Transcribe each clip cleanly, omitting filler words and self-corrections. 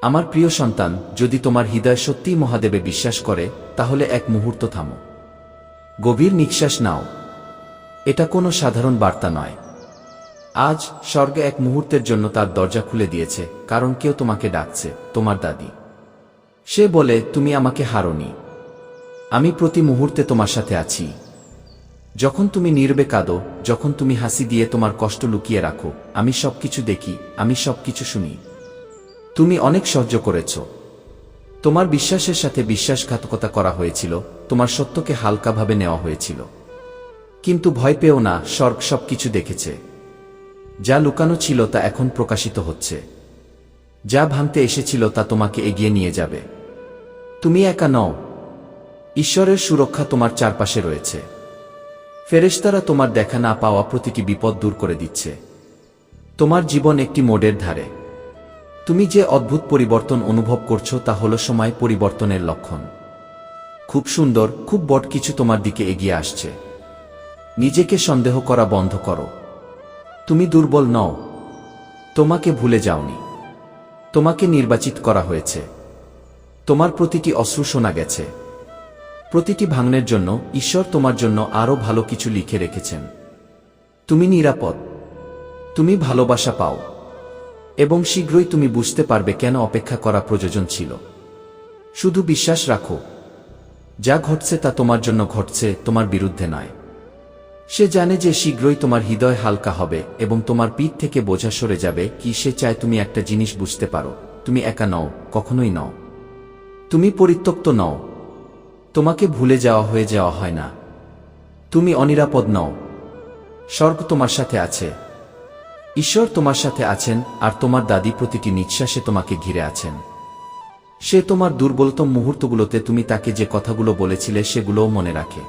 আমার প্রিয় সন্তান, যদি তোমার হৃদয় সত্যিই মহাদেবে বিশ্বাস করে, তাহলে এক মুহূর্ত থামো। গভীর নিঃশ্বাস নাও। এটা কোনো সাধারণ বার্তা নয়। আজ স্বর্গ এক মুহূর্তের জন্য তার দরজা খুলে দিয়েছে, কারণ কেউ তোমাকে ডাকছে, তোমার দাদি। সে বলে, তুমি আমাকে হারোনি। আমি প্রতি মুহূর্তে তোমার সাথে আছি। যখন তুমি নীরবে কাঁদো, যখন তুমি হাসি দিয়ে তোমার কষ্ট লুকিয়ে রাখো, আমি সবকিছু দেখি, আমি সবকিছু শুনি। তুমি অনেক সহ্য করেছ। তোমার বিশ্বাসের সাথে বিশ্বাসঘাতকতা করা হয়েছিল, তোমার সত্যকে হালকাভাবে নেওয়া হয়েছিল। কিন্তু ভয় পেও না, স্বর্গ সবকিছু দেখেছে। যা লুকানো ছিল তা এখন প্রকাশিত হচ্ছে। যা ভাঙতে এসেছিল তা তোমাকে এগিয়ে নিয়ে যাবে। তুমি একা নও। ঈশ্বরের সুরক্ষা তোমার চারপাশে রয়েছে। ফেরেশতারা তোমার দেখা না পাওয়া প্রতিটি বিপদ দূর করে দিচ্ছে। তোমার জীবন একটি মোড়ের ধারে। তুমি যে অদ্ভুত পরিবর্তন অনুভব করছো তা হলো সময় পরিবর্তনের লক্ষণ। খুব সুন্দর, খুব বড় কিছু তোমার দিকে এগিয়ে আসছে। নিজেকে সন্দেহ করা বন্ধ করো। তুমি দুর্বল নও। তোমাকে ভুলে যাওনি। তোমাকে নির্বাচিত করা হয়েছে। তোমার প্রতিটি অশ্রু শোনা গেছে। প্রতিটি ভাঙনের জন্য ঈশ্বর তোমার জন্য আরও ভালো কিছু লিখে রেখেছেন। তুমি নিরাপদ। তুমি ভালোবাসা পাও। এবং শীঘ্রই তুমি বুঝতে পারবে কেন অপেক্ষা করা প্রয়োজন ছিল। শুধু বিশ্বাস রাখো। যা ঘটছে তা তোমার জন্য ঘটছে, তোমার বিরুদ্ধে নয়। সে জানে যে শীঘ্রই তোমার হৃদয় হালকা হবে এবং তোমার পিঠ থেকে বোঝা সরে যাবে। কি সে চায় তুমি একটা জিনিস বুঝতে পারো, তুমি একা নও, কখনোই নও। তুমি পরিত্যক্ত নও। তোমাকে ভুলে যাওয়া হয় না। তুমি অনিরাপদ নও। স্বর্গ তোমার সাথে আছে। ঈশ্বর তোমার সাথে আছেন, আর তোমার দাদি প্রতিটি নিঃশ্বাসে তোমাকে ঘিরে আছেন। সে তোমার দুর্বলতম মুহূর্তগুলোতে তুমি তাকে যে কথাগুলো বলেছিলে সেগুলোও মনে রাখে।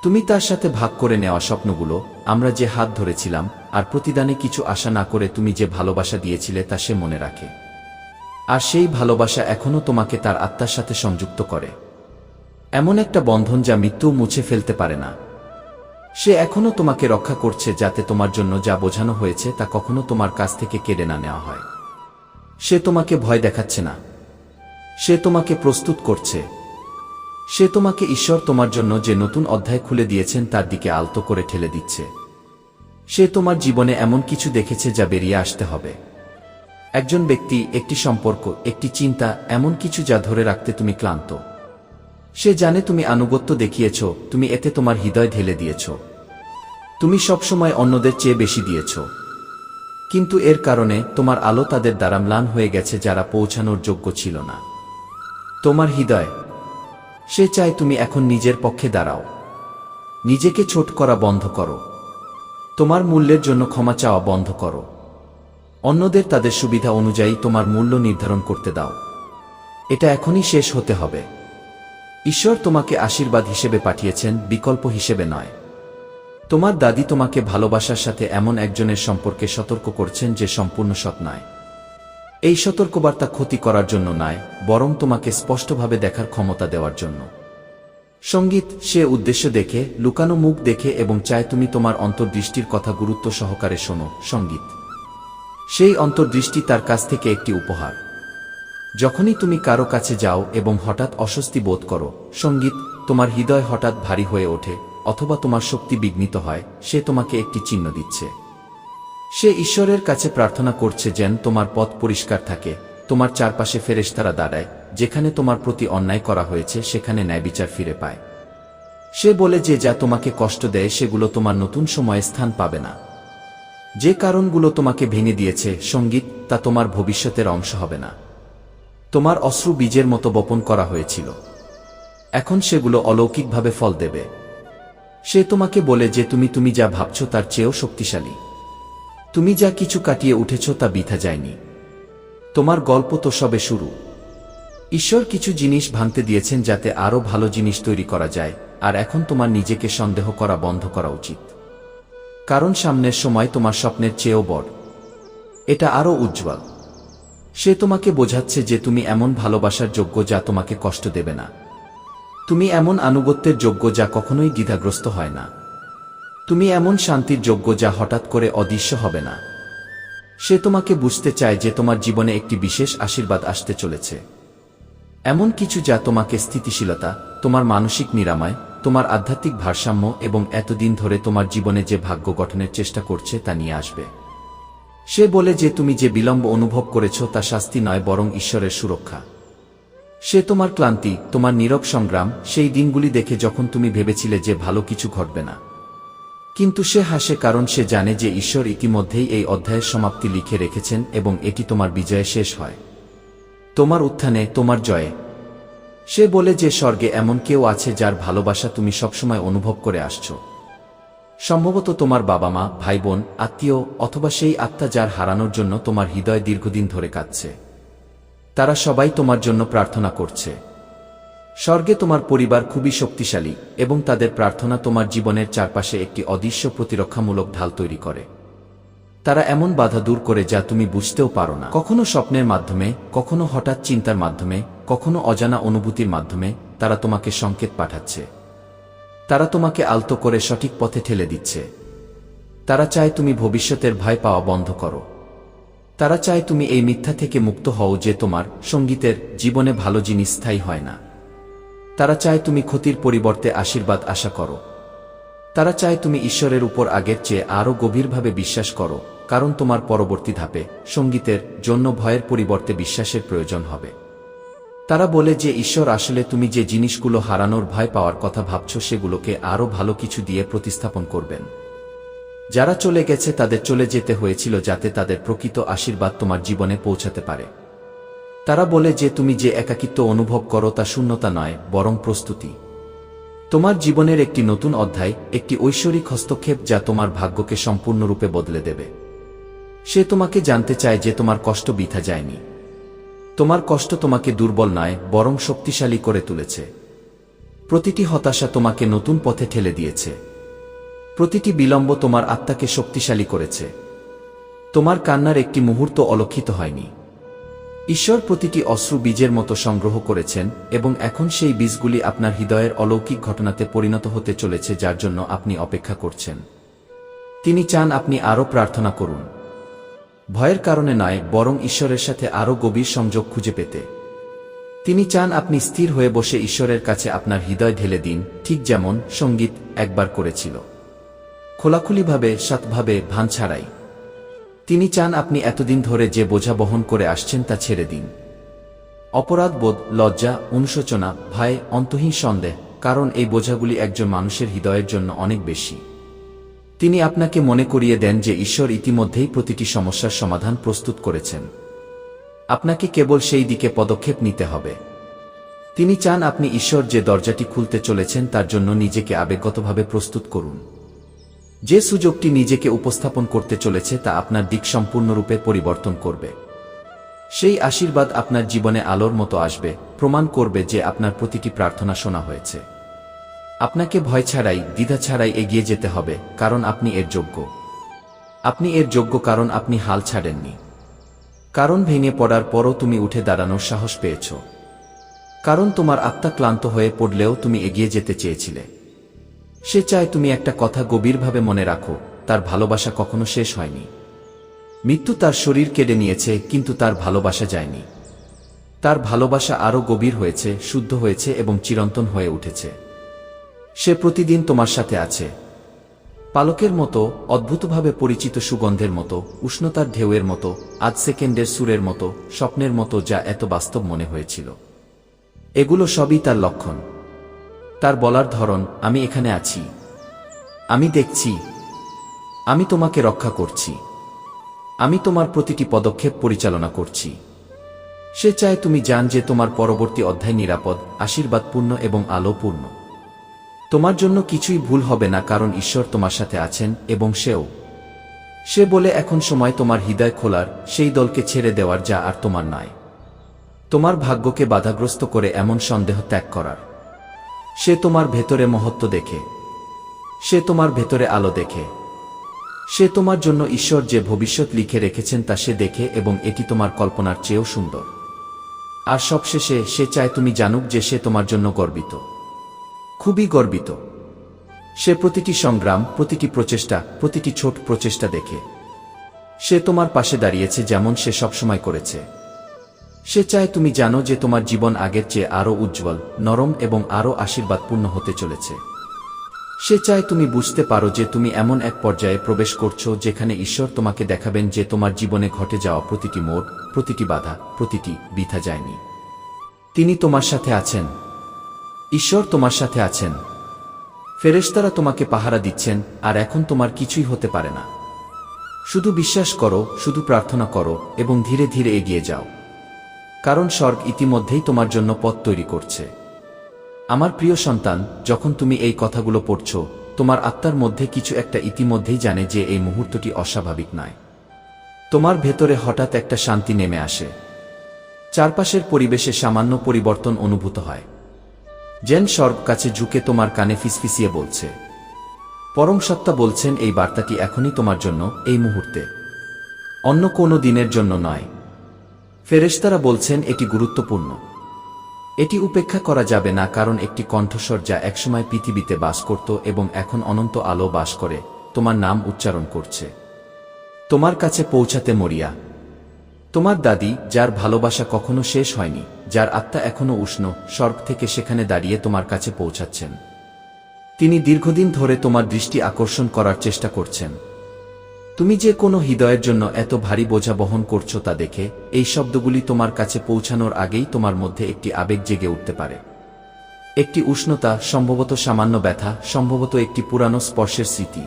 তুমি তার সাথে ভাগ করে নেওয়া স্বপ্নগুলো, আমরা যে হাত ধরেছিলাম, আর প্রতিদানে কিছু আশা না করে তুমি যে ভালোবাসা দিয়েছিলে তা সে মনে রাখে। আর সেই ভালোবাসা এখনও তোমাকে তার আত্মার সাথে সংযুক্ত করে। এমন একটা বন্ধন যা মৃত্যুও মুছে ফেলতে পারে না। সে এখনও তোমাকে রক্ষা করছে, যাতে তোমার জন্য যা বোঝানো হয়েছে তা কখনো তোমার কাছ থেকে কেড়ে না নেওয়া হয়। সে তোমাকে ভয় দেখাচ্ছে না। সে তোমাকে প্রস্তুত করছে। সে তোমাকে ঈশ্বর তোমার জন্য যে নতুন অধ্যায় খুলে দিয়েছেন তার দিকে আলতো করে ঠেলে দিচ্ছে। সে তোমার জীবনে এমন কিছু দেখেছে যা বেরিয়ে আসতে হবে। একজন ব্যক্তি, একটি সম্পর্ক, একটি চিন্তা, এমন কিছু যা ধরে রাখতে তুমি ক্লান্ত। সে জানে তুমি আনুগত্য দেখিয়েছ, তুমি এতে তোমার হৃদয় ঢেলে দিয়েছ। তুমি সবসময় অন্যদের চেয়ে বেশি দিয়েছ। কিন্তু এর কারণে তোমার আলো তাদের দ্বারা ম্লান হয়ে গেছে যারা পৌঁছানোর যোগ্য ছিল না। তোমার হৃদয়, সে চায় তুমি এখন নিজের পক্ষে দাঁড়াও। নিজেকে ছোট করা বন্ধ করো। তোমার মূল্যের জন্য ক্ষমা চাওয়া বন্ধ করো। অন্যদের তাদের সুবিধা অনুযায়ী তোমার মূল্য নির্ধারণ করতে দাও। এটা এখনই শেষ হতে হবে। ঈশ্বর তোমাকে আশীর্বাদ হিসেবে পাঠিয়েছেন, বিকল্প হিসেবে নয়। তোমার দাদি তোমাকে ভালোবাসার সাথে এমন একজনের সম্পর্কে সতর্ক করছেন যে সম্পূর্ণ সৎ নয়। এই সতর্কবার্তা ক্ষতি করার জন্য নয়, বরং তোমাকে স্পষ্টভাবে দেখার ক্ষমতা দেওয়ার জন্য। সঙ্গীত, সে উদ্দেশ্য দেখে, লুকানো মুখ দেখে এবং চায় তুমি তোমার অন্তর্দৃষ্টির কথা গুরুত্ব সহকারে শোনো। সঙ্গীত, সেই অন্তর্দৃষ্টি তার কাছ থেকে একটি উপহার। যখনই তুমি কারো কাছে যাও এবং হঠাৎ অস্বস্তি বোধ করো, সঙ্গীত, তোমার হৃদয় হঠাৎ ভারী হয়ে ওঠে, অথবা তোমার শক্তি বিঘ্নিত হয়, সে তোমাকে একটি চিহ্ন দিচ্ছে। সে ঈশ্বরের কাছে প্রার্থনা করছে যেন তোমার পথ পরিষ্কার থাকে, তোমার চারপাশে ফেরেশতারা দাঁড়ায়, যেখানে তোমার প্রতি অন্যায় করা হয়েছে সেখানে ন্যায়বিচার ফিরে পায়। সে বলে যে যা তোমাকে কষ্ট দেয় সেগুলো তোমার নতুন সময়ে স্থান পাবে না। যে কারণগুলো তোমাকে ভেঙে দিয়েছে, সঙ্গীত, তা তোমার ভবিষ্যতের অংশ হবে না। তোমার অশ্রু বীজের মতো বপন করা হয়েছিল। এখন সেগুলো অলৌকিকভাবে ফল দেবে। সে তোমাকে বলে যে তুমি যা ভাবছ তার চেয়েও শক্তিশালী। তুমি যা কিছু কাটিয়ে উঠেছ তা বৃথা যায়নি। তোমার গল্প তো সবে শুরু। ঈশ্বর কিছু জিনিস ভাঙতে দিয়েছেন যাতে আরও ভালো জিনিস তৈরি করা যায়, আর এখন তোমার নিজেকে সন্দেহ করা বন্ধ করা উচিত। কারণ সামনের সময় তোমার স্বপ্নের চেয়েও বড়। এটা আরও উজ্জ্বল। সে তোমাকে বোঝাচ্ছে যে তুমি এমন ভালোবাসার যোগ্য যা তোমাকে কষ্ট দেবে না। তুমি এমন আনুগত্যের যোগ্য যা কখনোই দ্বিধাগ্রস্ত হয় না। তুমি এমন শান্তির যোগ্য যা হঠাৎ করে অদৃশ্য হবে না। সে তোমাকে বুঝতে চায় যে তোমার জীবনে একটি বিশেষ আশীর্বাদ আসতে চলেছে, এমন কিছু যা তোমাকে স্থিতিশীলতা, তোমার মানসিক নিরাময়, তোমার আধ্যাত্মিক ভারসাম্য এবং এতদিন ধরে তোমার জীবনে যে ভাগ্য গঠনের চেষ্টা করছে তা নিয়ে আসবে। সে বলে যে তুমি যে বিলম্ব অনুভব করেছ তা শাস্তি নয় বরং ঈশ্বরের সুরক্ষা। সে তোমার ক্লান্তি, তোমার নীরব সংগ্রাম, সেই দিনগুলি দেখে যখন তুমি ভেবেছিলে যে ভালো কিছু ঘটবে না। কিন্তু সে হাসে কারণ সে জানে যে ঈশ্বর ইতিমধ্যেই এই অধ্যায়ের সমাপ্তি লিখে রেখেছেন এবং এটি তোমার বিজয়ে শেষ হয়, তোমার উত্থানে, তোমার জয়ে। সে বলে যে স্বর্গে এমন কেউ আছে যার ভালোবাসা তুমি সবসময় অনুভব করে আসছো। সম্ভবত তোমার বাবা মা, ভাই বোন, আত্মীয়, অথবা সেই আত্মা যার হারানোর জন্য তোমার হৃদয় দীর্ঘদিন ধরে কাঁদছে। তারা সবাই তোমার জন্য প্রার্থনা করছে। স্বর্গে তোমার পরিবার খুবই শক্তিশালী এবং তাদের প্রার্থনা তোমার জীবনের চারপাশে একটি অদৃশ্য প্রতিরক্ষামূলক ঢাল তৈরি করে। তারা এমন বাধা দূর করে যা তুমি বুঝতেও পারো না, কখনো স্বপ্নের মাধ্যমে, কখনো হঠাৎ চিন্তার মাধ্যমে, কখনো অজানা অনুভূতির মাধ্যমে। তারা তোমাকে সংকেত পাঠাচ্ছে। তারা তোমাকে আলতো করে সঠিক পথে ঠেলে দিচ্ছে। তারা চায় তুমি ভবিষ্যতের ভয় পাওয়া বন্ধ করো। তারা চায় তুমি এই মিথ্যা থেকে মুক্ত হও যে তোমার সঙ্গীতের জীবনে ভালো জিনিস স্থায়ী হয় না। তারা চায় তুমি ক্ষতির পরিবর্তে আশীর্বাদ আশা করো। তারা চায় তুমি ঈশ্বরের উপর আগের চেয়ে আরও গভীরভাবে বিশ্বাস করো, কারণ তোমার পরবর্তী ধাপে সঙ্গীতের জন্য ভয়ের পরিবর্তে বিশ্বাসের প্রয়োজন হবে। তারা বলে যে ঈশ্বর আসলে তুমি যে জিনিসগুলো হারানোর ভয় পাওয়ার কথা ভাবছ সেগুলোকে আরও ভালো কিছু দিয়ে প্রতিস্থাপন করবেন। যারা চলে গেছে তাদের চলে যেতে হয়েছিল যাতে তাদের প্রকৃত আশীর্বাদ তোমার জীবনে পৌঁছাতে পারে। তারা বলে যে তুমি যে একাকিত্ব অনুভব করো তা শূন্যতা নয় বরং প্রস্তুতি। তোমার জীবনের একটি নতুন অধ্যায়, একটি ঐশ্বরিক হস্তক্ষেপ যা তোমার ভাগ্যকে সম্পূর্ণরূপে বদলে দেবে। সে তোমাকে জানতে চায় যে তোমার কষ্ট বৃথা যায়নি। তোমার কষ্ট তোমাকে দুর্বল নয় বরং শক্তিশালী করে তুলেছে। প্রতিটি হতাশা তোমাকে নতুন পথে ঠেলে দিয়েছে। প্রতিটি বিলম্ব তোমার আত্মাকে শক্তিশালী করেছে। তোমার কান্নার একটি মুহূর্ত অলক্ষিত হয়নি। ঈশ্বর প্রতিটি অশ্রু বীজের মতো সংগ্রহ করেছেন এবং এখন সেই বীজগুলি আপনার হৃদয়ের অলৌকিক ঘটনাতে পরিণত হতে চলেছে যার জন্য আপনি অপেক্ষা করছেন। তিনি চান আপনি আরও প্রার্থনা করুন, ভয়ের কারণে নয় বরং ঈশ্বরের সাথে আরও গভীর সংযোগ খুঁজে পেতে। তিনি চান আপনি স্থির হয়ে বসে ঈশ্বরের কাছে আপনার হৃদয় ঢেলে দিন, ঠিক যেমন সঙ্গীত একবার করেছিল, খোলাখুলিভাবে, সৎভাবে, ভান ছাড়াই। তিনি চান আপনি এতদিন ধরে যে বোঝা বহন করে আসছেন তা ছেড়ে দিন। অপরাধবোধ, লজ্জা, অনুশোচনা, ভয়, অন্তহীন সন্দেহ, কারণ এই বোঝাগুলি একজন মানুষের হৃদয়ের জন্য অনেক বেশি। তিনি আপনাকে মনে করিয়ে দেন যে ঈশ্বর ইতিমধ্যেই প্রতিটি সমস্যার সমাধান প্রস্তুত করেছেন। আপনাকে কেবল সেই দিকে পদক্ষেপ নিতে হবে। তিনি চান আপনি ঈশ্বর যে দরজাটি খুলতে চলেছেন তার জন্য নিজেকে আবেগগতভাবে প্রস্তুত করুন। যে সুযোগটি নিজেকে উপস্থাপন করতে চলেছে তা আপনার দিক সম্পূর্ণরূপে পরিবর্তন করবে। সেই আশীর্বাদ আপনার জীবনে আলোর মতো আসবে, প্রমাণ করবে যে আপনার প্রতিটি প্রার্থনা শোনা হয়েছে। আপনাকে ভয় ছাড়াই, দ্বিধা ছাড়াই এগিয়ে যেতে হবে, কারণ আপনি এর যোগ্য। আপনি এর যোগ্য কারণ আপনি হাল ছাড়েননি। কারণ ভেঙে পড়ার পরও তুমি উঠে দাঁড়ানোর সাহস পেয়েছ। কারণ তোমার আত্মা ক্লান্ত হয়ে পড়লেও তুমি এগিয়ে যেতে চেয়েছিলে। সে চায় তুমি একটা কথা গভীরভাবে মনে রাখো, তার ভালোবাসা কখনো শেষ হয়নি। মৃত্যু তার শরীর কেড়ে নিয়েছে কিন্তু তার ভালোবাসা যায়নি। তার ভালোবাসা আরও গভীর হয়েছে, শুদ্ধ হয়েছে এবং চিরন্তন হয়ে উঠেছে। সে প্রতিদিন তোমার সাথে আছে, পালকের মতো, অদ্ভুতভাবে পরিচিত সুগন্ধের মতো, উষ্ণতার ঢেউয়ের মতো, আধ সেকেন্ডের সুরের মতো, স্বপ্নের মতো যা এত বাস্তব মনে হয়েছিল। এগুলো সবই তার লক্ষণ। তার বলার ধরন, আমি এখানে আছি, আমি দেখছি, আমি তোমাকে রক্ষা করছি, আমি তোমার প্রতিটি পদক্ষেপ পরিচালনা করছি। সে চায় তুমি জান যে তোমার পরবর্তী অধ্যায় নিরাপদ, আশীর্বাদপূর্ণ এবং আলোপূর্ণ। তোমার জন্য কিছুই ভুল হবে না কারণ ঈশ্বর তোমার সাথে আছেন এবং সেও। সে বলে এখন সময় তোমার হৃদয় খোলার, সেই দলকে ছেড়ে দেওয়ার যা আর তোমার নয়। তোমার ভাগ্যকে বাধাগ্রস্ত করে এমন সন্দেহ ত্যাগ করার। সে তোমার ভেতরে মহত্ব দেখে, সে তোমার ভেতরে আলো দেখে। সে তোমার জন্য ঈশ্বর যে ভবিষ্যৎ লিখে রেখেছেন তা সে দেখে এবং এটি তোমার কল্পনার চেয়েও সুন্দর। আর সবশেষে সে চায় তুমি জানুক যে সে তোমার জন্য গর্বিত, খুবই গর্বিত। সে প্রতিটি সংগ্রাম, প্রতিটি প্রচেষ্টা, প্রতিটি ছোট প্রচেষ্টা দেখে। সে তোমার পাশে দাঁড়িয়েছে যেমন সে সবসময় করেছে। সে চায় তুমি জানো যে তোমার জীবন আগের চেয়ে আরও উজ্জ্বল, নরম এবং আরও আশীর্বাদপূর্ণ হতে চলেছে। সে চায় তুমি বুঝতে পারো যে তুমি এমন এক পর্যায়ে প্রবেশ করছো যেখানে ঈশ্বর তোমাকে দেখাবেন যে তোমার জীবনে ঘটে যাওয়া প্রতিটি মোড়, প্রতিটি বাধা, প্রতিটি বৃথা যায়নি। তিনি তোমার সাথে আছেন। ঈশ্বর তোমার সাথে আছেন। ফেরেশতারা তোমাকে পাহারা দিচ্ছেন, আর এখন তোমার কিছুই হতে পারে না। শুধু বিশ্বাস করো, শুধু প্রার্থনা করো এবং ধীরে ধীরে এগিয়ে যাও, কারণ স্বর্গ ইতিমধ্যেই তোমার জন্য পথ তৈরি করছে। আমার প্রিয় সন্তান, যখন তুমি এই কথাগুলো পড়ছ, তোমার আত্মার মধ্যে কিছু একটা ইতিমধ্যেই জানে যে এই মুহূর্তটি অস্বাভাবিক নয়। তোমার ভেতরে হঠাৎ একটা শান্তি নেমে আসে। চারপাশের পরিবেশে সামান্য পরিবর্তন অনুভূত হয়, যেন স্বর্গ কাছে ঝুঁকে তোমার কানে ফিসফিসিয়ে বলছে। পরম সত্তা বলছেন এই বার্তাটি এখনই তোমার জন্য, এই মুহূর্তে, অন্য কোনো দিনের জন্য নয়। ফেরেশতারা বলছেন এটি গুরুত্বপূর্ণ। এটি উপেক্ষা করা যাবে না, কারণ একটি কণ্ঠস্বর যা একসময় পৃথিবীতে বাস করত এবং এখন অনন্ত আলো বাস করে, তোমার নাম উচ্চারণ করছে। তোমার কাছে পৌঁছাতে মরিয়া। তোমার দাদি, যার ভালোবাসা কখনো শেষ হয়নি, যার আত্মা এখনো উষ্ণ, স্বর্গ থেকে সেখানে দাঁড়িয়ে তোমার কাছে পৌঁছাচ্ছেন। তিনি দীর্ঘদিন ধরে তোমার দৃষ্টি আকর্ষণ করার চেষ্টা করছেন। তুমি যে কোনো হৃদয়ের জন্য এত ভারী বোঝা বহন করছো তা দেখে এই শব্দগুলি তোমার কাছে পৌঁছানোর আগেই তোমার মধ্যে একটি আবেগ জেগে উঠতে পারে। একটি উষ্ণতা, সম্ভবত সামান্য ব্যথা, সম্ভবত একটি পুরানো স্পর্শের স্মৃতি।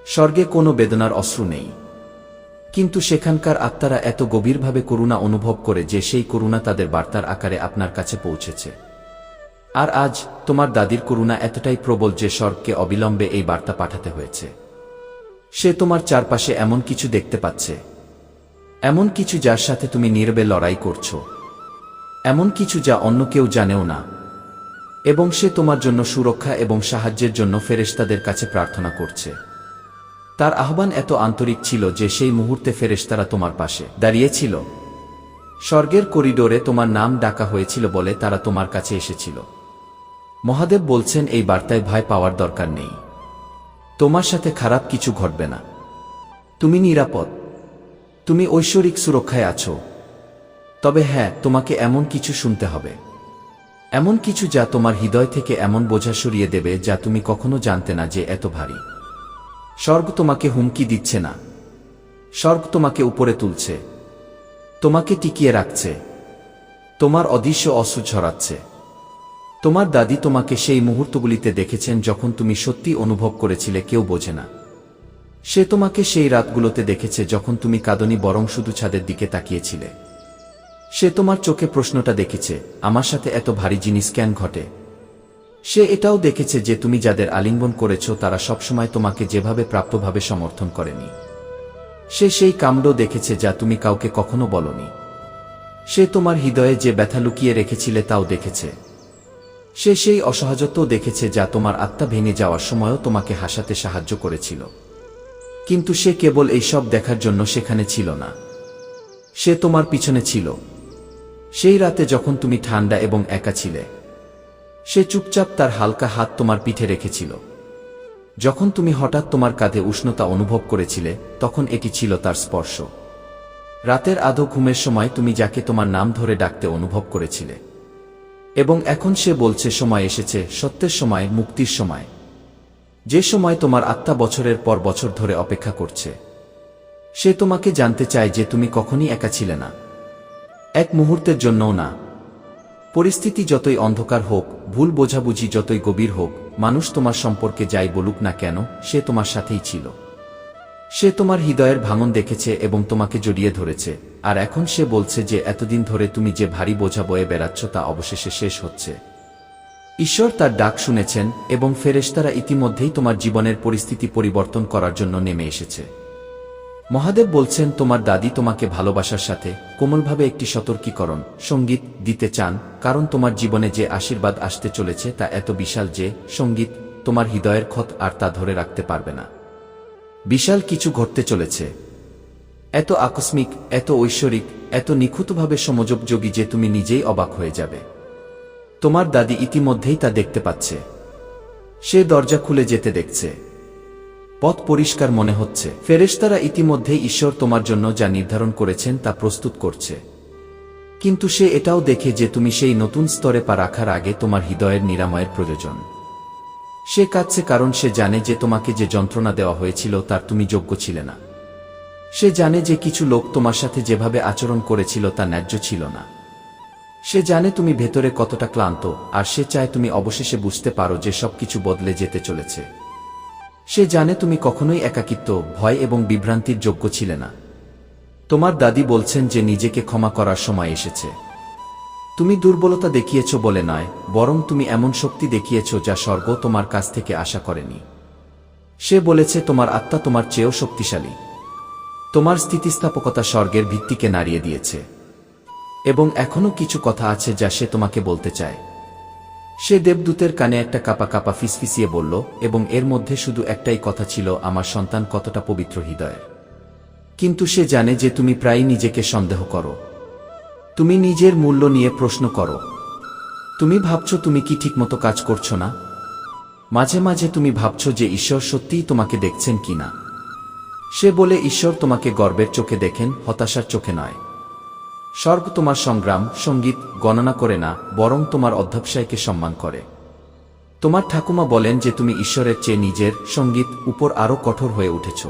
স্বর্গে কোনো বেদনার অশ্রু নেই, কিন্তু সেখানকার আত্মারা এত গভীরভাবে করুণা অনুভব করে যে সেই করুণা তাদের বার্তার আকারে আপনার কাছে পৌঁছেছে। আর আজ তোমার দাদির করুণা এতটাই প্রবল যে স্বর্গকে অবিলম্বে এই বার্তা পাঠাতে হয়েছে। সে তোমার চারপাশে এমন কিছু দেখতে পাচ্ছে, এমন কিছু যার সাথে তুমি নীরবে লড়াই করছো, এমন কিছু যা অন্য কেউ জানেও না, এবং সে তোমার জন্য সুরক্ষা এবং সাহায্যের জন্য ফেরেশতাদের কাছে প্রার্থনা করছে। তার আহ্বান এত আন্তরিক ছিল যে সেই মুহূর্তে ফেরেশতারা তোমার পাশে দাঁড়িয়েছিল। স্বর্গের করিডোরে তোমার নাম ডাকা হয়েছিল বলে তারা তোমার কাছে এসেছিল। মহাদেব বলছেন এই বার্তায় ভয় পাওয়ার দরকার নেই। তোমার সাথে খারাপ কিছু ঘটবে না। তুমি নিরাপদ। তুমি ঐশ্বরিক সুরক্ষায় আছো। তবে হ্যাঁ, তোমাকে এমন কিছু শুনতে হবে, এমন কিছু যা তোমার হৃদয় থেকে এমন বোঝা সরিয়ে দেবে যা তুমি কখনো জানতে না যে এত ভারী। স্বর্গ তোমাকে হুমকি দিচ্ছে না, স্বর্গ তোমাকে উপরে তুলছে, তোমাকে টিকিয়ে রাখছে, তোমার অদৃশ্য অশ্রু ঝরাচ্ছে। তোমার দাদি তোমাকে সেই মুহূর্তগুলিতে দেখেছেন যখন তুমি সত্যি অনুভব করেছিলে কেউ বোঝে না। সে তোমাকে সেই রাতগুলোতে দেখেছে যখন তুমি কাঁদনি, বরং শুধু ছাদের দিকে তাকিয়েছিলে। সে তোমার চোখে প্রশ্নটা দেখেছে, আমার সাথে এত ভারী জিনিস কেন ঘটে। সে এটাও দেখেছে যে তুমি যাদের আলিঙ্গন করেছ তারা সবসময় তোমাকে যেভাবে প্রাপ্যভাবে সমর্থন করেনি। সে সেই কাণ্ড দেখেছে যা তুমি কাউকে কখনো বলনি। সে তোমার হৃদয়ে যে ব্যথা লুকিয়ে রেখেছিলে তাও দেখেছে। সে সেই অসহজত্বও দেখেছে যা তোমার আত্মা ভেঙে যাওয়ার সময়ও তোমাকে হাসাতে সাহায্য করেছিল। কিন্তু সে কেবল এই সব দেখার জন্য সেখানে ছিল না। সে তোমার পিছনে ছিল। সেই রাতে যখন তুমি ঠান্ডা এবং একা ছিলে, সে চুপচাপ তার হালকা হাত তোমার পিঠে রেখেছিল। যখন তুমি হঠাৎ তোমার কাঁধে উষ্ণতা অনুভব করেছিলে, তখন এটি ছিল তার স্পর্শ। রাতের আধো ঘুমের সময় তুমি যাকে তোমার নাম ধরে ডাকতে অনুভব করেছিলে। এবং এখন সে বলছে সময় এসেছে, সত্যের সময়, মুক্তির সময়, যে সময় তোমার আত্মা বছরের পর বছর ধরে অপেক্ষা করছে। সে তোমাকে জানতে চায় যে তুমি কখনই একা ছিলে না, এক মুহূর্তের জন্যও না। পরিস্থিতি যতই অন্ধকার হোক, ভুল বোঝাবুঝি যতই গভীর হোক, মানুষ তোমার সম্পর্কে যাই বলুক না কেন, সে তোমার সাথেই ছিল। সে তোমার হৃদয়ের ভাঙন দেখেছে এবং তোমাকে জড়িয়ে ধরেছে। আর এখন সে বলছে যে এতদিন ধরে তুমি যে ভারী বোঝা বয়ে বেড়াচ্ছ তা অবশেষে শেষ হচ্ছে। ঈশ্বর তার ডাক শুনেছেন এবং ফেরেশতারা ইতিমধ্যেই তোমার জীবনের পরিস্থিতি পরিবর্তন করার জন্য নেমে এসেছে। মহাদেব বলছেন তোমার দাদি তোমাকে ভালোবাসার সাথে কোমলভাবে একটি সতর্কীকরণ সঙ্গীত দিতে চান, কারণ তোমার জীবনে যে আশীর্বাদ আসতে চলেছে তা এত বিশাল যে সঙ্গীত তোমার হৃদয়ের ক্ষত আর তা ধরে রাখতে পারবে না। বিশাল কিছু ঘটতে চলেছে, এত আকস্মিক, এত ঐশ্বরিক, এত নিখুঁতভাবে সমযোপযোগী যে তুমি নিজেই অবাক হয়ে যাবে। তোমার দাদি ইতিমধ্যেই তা দেখতে পাচ্ছে। সে দরজা খুলে যেতে দেখছে। পথ পরিষ্কার মনে হচ্ছে। ফেরেশতারা ইতিমধ্যেই ঈশ্বর তোমার জন্য যা নির্ধারণ করেছেন তা প্রস্তুত করছে। কিন্তু সে এটাও দেখে যে তুমি সেই নতুন স্তরে পা রাখার আগে তোমার হৃদয়ের নিরাময়ের প্রয়োজন। সে কাঁদছে কারণ সে জানে যে তোমাকে যে যন্ত্রণা দেওয়া হয়েছিল তার তুমি যোগ্য ছিলে না। সে জানে যে কিছু লোক তোমার সাথে যেভাবে আচরণ করেছিল তা ন্যায্য ছিল না। সে জানে তুমি ভেতরে কতটা ক্লান্ত, আর সে চায় তুমি অবশেষে বুঝতে পারো যে সবকিছু বদলে যেতে চলেছে। সে জানে তুমি কখনোই একাকিত্ব, ভয় এবং বিভ্রান্তির যোগ্য ছিলে না। তোমার দাদি বলছেন যে নিজেকে ক্ষমা করার সময় এসেছে। তুমি দুর্বলতা দেখিয়েছ বলে নয়, বরং তুমি এমন শক্তি দেখিয়েছ যা স্বর্গ তোমার কাছ থেকে আশা করেনি। সে বলেছে তোমার আত্মা তোমার চেয়েও শক্তিশালী। তোমার স্থিতিস্থাপকতা স্বর্গের ভিত্তিকে নাড়িয়ে দিয়েছে। এবং এখনও কিছু কথা আছে যা সে তোমাকে বলতে চায়। সে দেবদূতের কানে একটা কাপা কাপা ফিসফিসিয়ে বলল, এবং এর মধ্যে শুধু একটাই কথা ছিল, আমার সন্তান কতটা পবিত্র হৃদয়ের। কিন্তু সে জানে যে তুমি প্রায়ই নিজেকে সন্দেহ করো। তুমি নিজের মূল্য নিয়ে প্রশ্ন করো। তুমি ভাবছ তুমি কি ঠিকমতো কাজ করছো না। মাঝে মাঝে তুমি ভাবছ যে ঈশ্বর সত্যিই তোমাকে দেখছেন কিনা। সে বলে, ঈশ্বর তোমাকে গর্বের চোখে দেখেন, হতাশার চোখে নয়। স্বর্গ তোমার সংগ্রাম, সঙ্গীত গণনা করে না, বরং তোমার অধ্যবসায়কে সম্মান করে। তোমার ঠাকুমা বলেন যে তুমি ঈশ্বরের চেয়ে নিজের সঙ্গীত উপর আরও কঠোর হয়ে উঠেছ।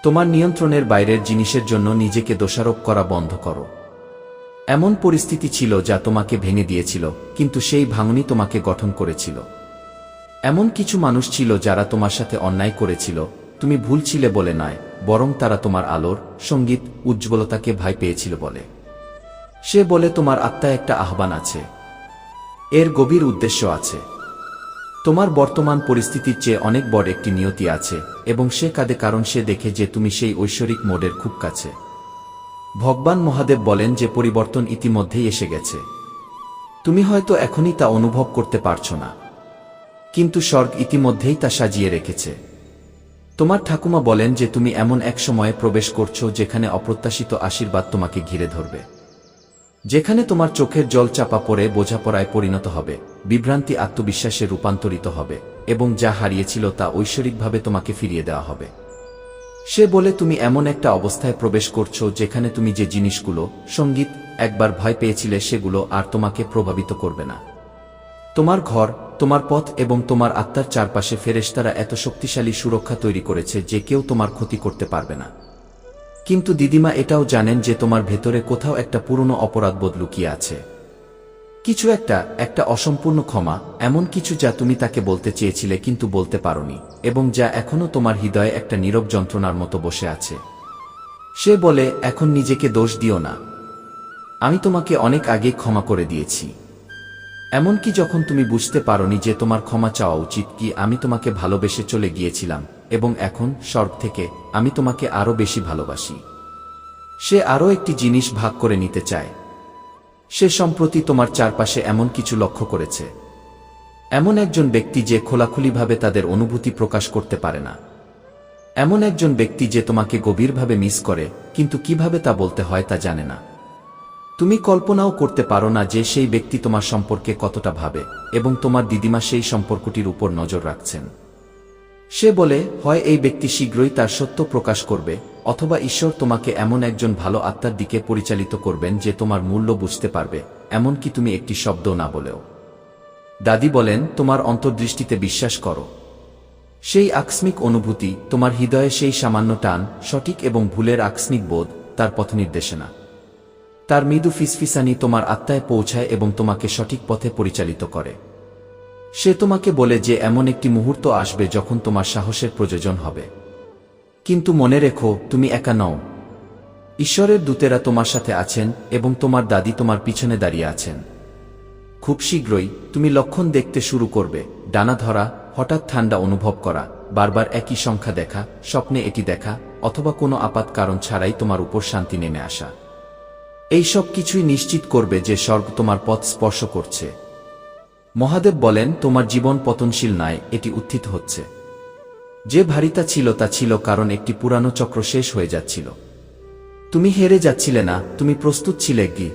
তোমার নিয়ন্ত্রণের বাইরের জিনিসের জন্য নিজেকে দোষারোপ করা বন্ধ করো। এমন পরিস্থিতি ছিল যা তোমাকে ভেঙে দিয়েছিল, কিন্তু সেই ভাঙনি তোমাকে গঠন করেছিল। এমন কিছু মানুষ ছিল যারা তোমার সাথে অন্যায় করেছিল, তুমি ভুল ছিলে বলে নয়, বরং তারা তোমার আলোর, সঙ্গীত, উজ্জ্বলতাকে ভয় পেয়েছিল বলে। সে বলে তোমার আত্মায় একটা আহ্বান আছে। এর গভীর উদ্দেশ্য আছে। তোমার বর্তমান পরিস্থিতির চেয়ে অনেক বড় একটি নিয়তি আছে, এবং সে কাঁদে কারণ সে দেখে যে তুমি সেই ঐশ্বরিক মোডের খুব কাছে। ভগবান মহাদেব বলেন যে পরিবর্তন ইতিমধ্যেই এসে গেছে। তুমি হয়তো এখনই তা অনুভব করতে পারছো না, কিন্তু স্বর্গ ইতিমধ্যেই তা সাজিয়ে রেখেছে। তোমার ঠাকুমা বলেন যে তুমি এমন এক সময়ে প্রবেশ করছো যেখানে অপ্রত্যাশিত আশীর্বাদ তোমাকে ঘিরে ধরবে, যেখানে তোমার চোখের জল চাপা পড়ে বোঝাপড়ায় পরিণত হবে, বিভ্রান্তি আত্মবিশ্বাসে রূপান্তরিত হবে, এবং যা হারিয়েছিল তা ঐশ্বরিকভাবে তোমাকে ফিরিয়ে দেওয়া হবে। সে বলে তুমি এমন একটা অবস্থায় প্রবেশ করছো যেখানে তুমি যে জিনিসগুলো, সঙ্গীত, একবার ভয় পেয়েছিলে সেগুলো আর তোমাকে প্রভাবিত করবে না। তোমার ঘর, তোমার পথ এবং তোমার আত্মার চারপাশে ফেরেশতারা এত শক্তিশালী সুরক্ষা তৈরি করেছে যে কেউ তোমার ক্ষতি করতে পারবে না। কিন্তু দিদিমা এটাও জানেন যে তোমার ভেতরে কোথাও একটা পুরনো অপরাধবোধ লুকিয়ে আছে। কিছু একটা অসম্পূর্ণ ক্ষমা, এমন কিছু যা তুমি তাকে বলতে চেয়েছিলে কিন্তু বলতে পারোনি, এবং যা এখনো তোমার হৃদয়ে একটা নীরব যন্ত্রণার মতো বসে আছে। সে বলে, এখন নিজেকে দোষ দিও না। আমি তোমাকে অনেক আগে ক্ষমা করে দিয়েছি। এমনকি যখন তুমি বুঝতে পারোনি যে তোমার ক্ষমা চাওয়া উচিত কি, আমি তোমাকে ভালোবেসে চলে গিয়েছিলাম, এবং এখন স্বর্গ থেকে আমি তোমাকে আরো বেশি ভালোবাসি। সে আরও একটি জিনিস ভাগ করে নিতে চায়। সে সম্প্রতি তোমার চারপাশে এমন কিছু লক্ষ্য করেছে। এমন একজন ব্যক্তি যে খোলাখুলিভাবে তাদের অনুভূতি প্রকাশ করতে পারে না। এমন একজন ব্যক্তি যে তোমাকে গভীরভাবে মিস করে, কিন্তু কিভাবে তা বলতে হয় তা জানে না। তুমি কল্পনাও করতে পারো না যে সেই ব্যক্তি তোমার সম্পর্কে কতটা ভাবে, এবং তোমার দিদিমা সেই সম্পর্কটির উপর নজর রাখছেন। সে বলে, হয় এই ব্যক্তি শীঘ্রই তার সত্য প্রকাশ করবে, অথবা ঈশ্বর তোমাকে এমন একজন ভালো আত্মার দিকে পরিচালিত করবেন যে তোমার মূল্য বুঝতে পারবে, এমনকি তুমি একটি শব্দ না বলেও। দাদি বলেন, তোমার অন্তর্দৃষ্টিতে বিশ্বাস করো। সেই আকস্মিক অনুভূতি, তোমার হৃদয়ে সেই সামান্য টান, সঠিক এবং ভুলের আকস্মিক বোধ, তার পথনির্দেশনা। তার মৃদু ফিসফিসানি তোমার আত্মায় পৌঁছায় এবং তোমাকে সঠিক পথে পরিচালিত করে। সে তোমাকে বলে যে এমন একটি মুহূর্ত আসবে যখন তোমার সাহসের প্রয়োজন হবে। কিন্তু মনে রেখো, তুমি একা নও। ঈশ্বরের দূতেরা তোমার সাথে আছেন, এবং তোমার দাদি তোমার পিছনে দাঁড়িয়ে আছেন। খুব শীঘ্রই তুমি লক্ষণ দেখতে শুরু করবে, ডানা ধরা, হঠাৎ ঠান্ডা অনুভব করা, বারবার একই সংখ্যা দেখা, স্বপ্নে এটি দেখা, অথবা কোনো আপাত কারণ ছাড়াই তোমার উপর শান্তি নেমে আসা। এই সব কিছুই নিশ্চিত করবে যে স্বর্গ তোমার পথ স্পর্শ করছে। মহাদেব বলেন, তোমার জীবন পতনশীল নয়, এটি উত্থিত হচ্ছে। যে ভারিতা ছিল তা ছিল কারণ একটি পুরানো চক্র শেষ হয়ে যাচ্ছিল। তুমি হেরে যাচ্ছিলে না, তুমি প্রস্তুত ছিলে কি